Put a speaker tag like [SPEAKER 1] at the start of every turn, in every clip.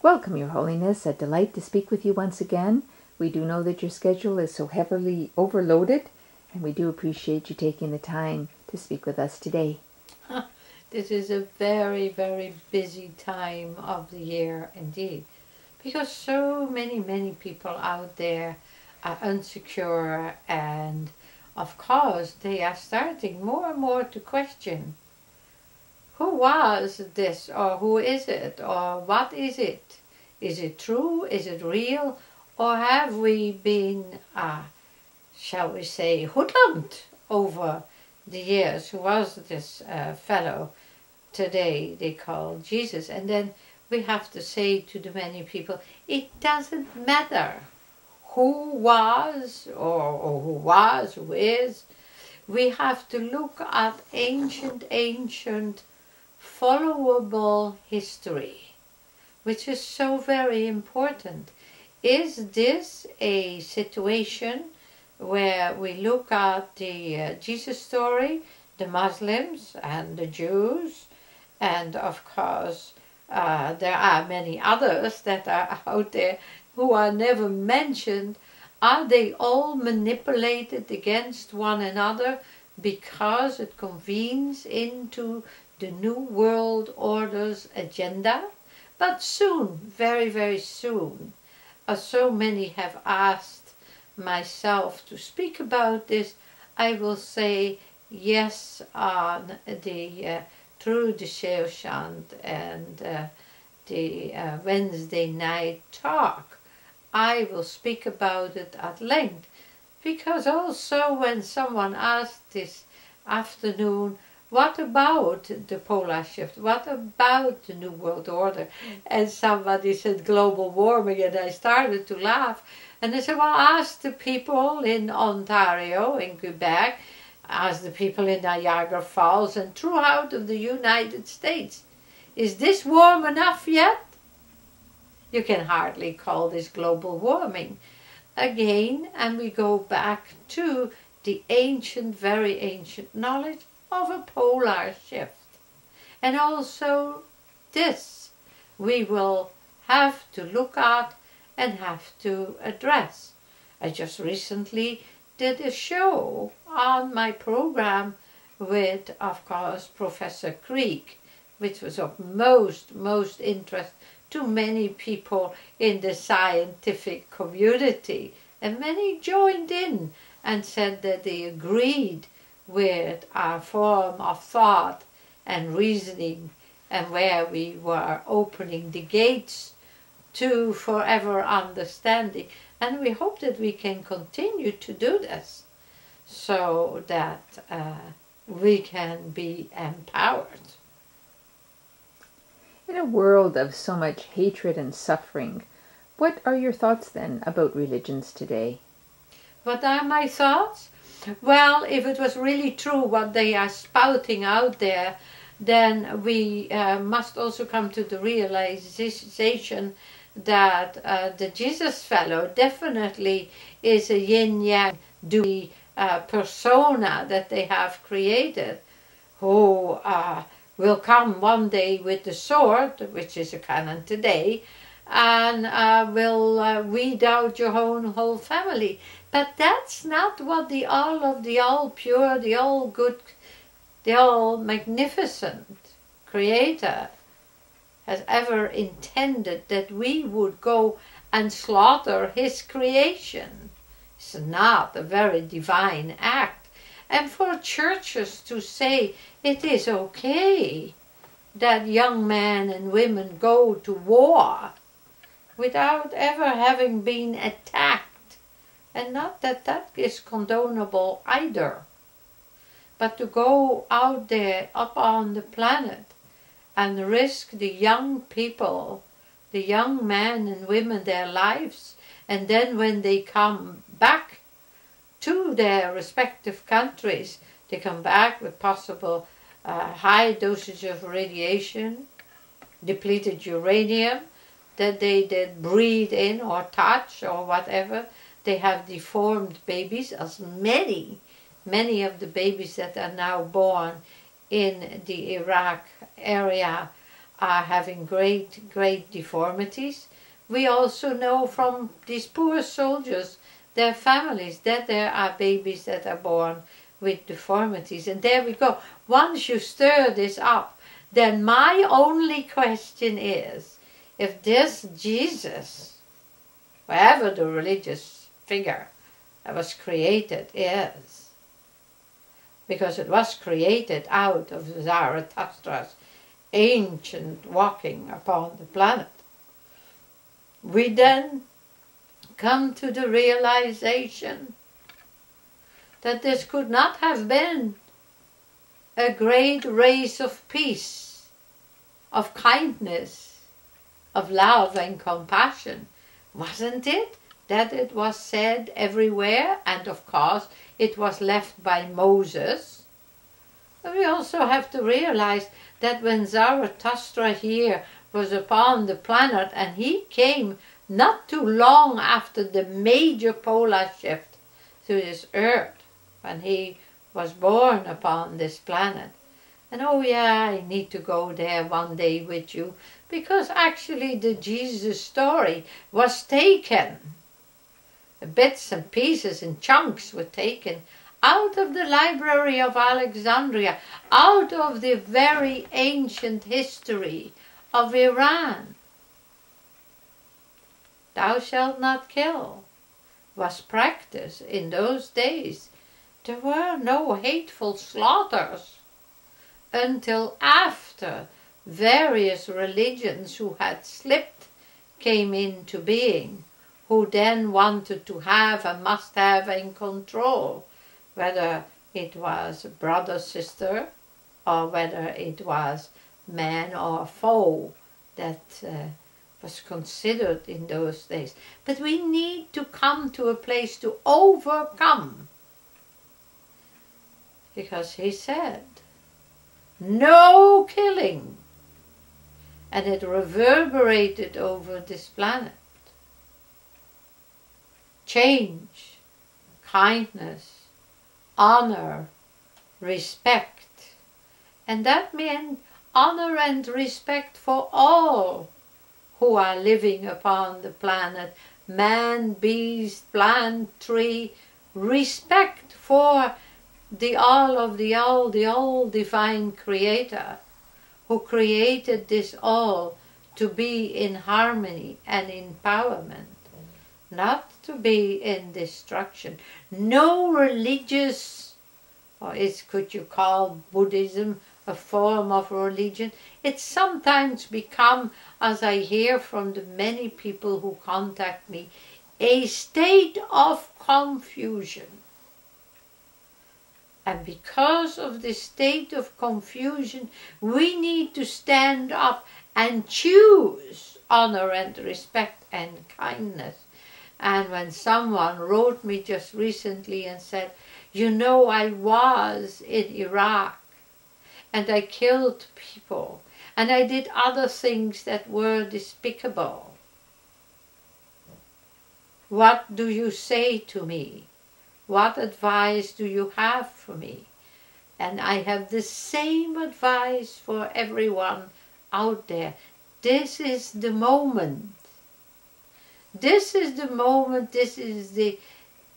[SPEAKER 1] Welcome, Your Holiness. A delight to speak with you once again. We do know that your schedule is so heavily overloaded, and we do appreciate you taking the time to speak with us today.
[SPEAKER 2] This is a very, very busy time of the year indeed, because so many people out there are insecure, and of course they are starting more and more to question, who was this, or who is it, or what is it? Is it true? Is it real? Or have we been, shall we say, hoodlumped over the years? Who was this fellow today they call Jesus? And then we have to say to the many people, it doesn't matter who was, or who is. We have to look at ancient followable history, which is so very important. Is this a situation where we look at the Jesus story, the Muslims and the Jews, and of course there are many others that are out there who are never mentioned? Are they all manipulated against one another because it convenes into the New World Order's agenda? But soon, very, very soon, as so many have asked myself to speak about this, I will say yes on the through the Saoshyant and the Wednesday night talk. I will speak about it at length, because also when someone asked this afternoon, what about the polar shift? What about the New World Order? And somebody said global warming, and I started to laugh. And I said, well, ask the people in Ontario, in Quebec, ask the people in Niagara Falls, and throughout of the United States. Is this warm enough yet? You can hardly call this global warming. Again, and we go back to the ancient, very ancient knowledge of a polar shift. And also this we will have to look at and have to address. I just recently did a show on my program with, of course, Professor Krieg, which was of most interest to many people in the scientific community. And many joined in and said that they agreed with our form of thought and reasoning, and where we were opening the gates to forever understanding. And we hope that we can continue to do this, so that we can be empowered.
[SPEAKER 1] In a world of so much hatred and suffering, what are your thoughts then about religions today?
[SPEAKER 2] What are my thoughts? Well, if it was really true what they are spouting out there, then we must also come to the realization that the Jesus fellow definitely is a yin-yang dual persona that they have created, who will come one day with the sword, which is a canon today, and will weed out your whole family. But that's not what the all pure, the all good, the all magnificent Creator has ever intended, that we would go and slaughter His creation. It's not a very divine act. And for churches to say it is okay that young men and women go to war without ever having been attacked, and not that that is condonable either, but to go out there up on the planet and risk the young people, the young men and women, their lives, and then when they come back to their respective countries, they come back with possible high dosage of radiation, depleted uranium, that they did breathe in or touch or whatever. They have deformed babies, as many of the babies that are now born in the Iraq area are having great deformities. We also know from these poor soldiers, their families, that there are babies that are born with deformities. And there we go. Once you stir this up, then my only question is, if this Jesus, wherever the religious figure that was created is, because it was created out of Zarathustra's ancient walking upon the planet, we then come to the realization that this could not have been a great race of peace, of kindness, of love and compassion. Wasn't it that it was said everywhere? And of course it was left by Moses. But we also have to realize that when Zarathustra here was upon the planet, and he came not too long after the major polar shift to this earth, when he was born upon this planet. And oh yeah, I need to go there one day with you, because actually the Jesus story was taken. The bits and pieces and chunks were taken out of the library of Alexandria, out of the very ancient history of Iran. Thou shalt not kill was practiced in those days. There were no hateful slaughters until after various religions who had slipped came into being, who then wanted to have and must have in control, whether it was brother, sister, or whether it was man or foe that was considered in those days. But we need to come to a place to overcome, because he said, no killing, and it reverberated over this planet. Change, kindness, honor, respect, and that meant honor and respect for all who are living upon the planet, man, beast, plant, tree, respect for the all divine creator who created this all to be in harmony and empowerment, not to be in destruction. No religious, could you call Buddhism a form of religion? It's sometimes become, as I hear from the many people who contact me, a state of confusion. And because of this state of confusion, we need to stand up and choose honor and respect and kindness. And when someone wrote me just recently and said, you know, I was in Iraq and I killed people and I did other things that were despicable. What do you say to me? What advice do you have for me? And I have the same advice for everyone out there. This is the moment. This is the moment, this is the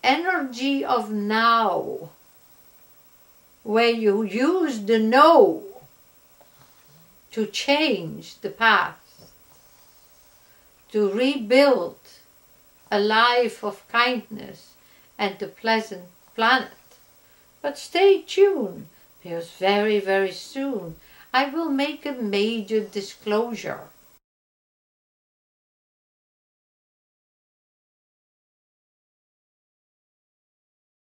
[SPEAKER 2] energy of now, where you use the no to change the past, to rebuild a life of kindness and a pleasant planet. But stay tuned, because very, very soon I will make a major disclosure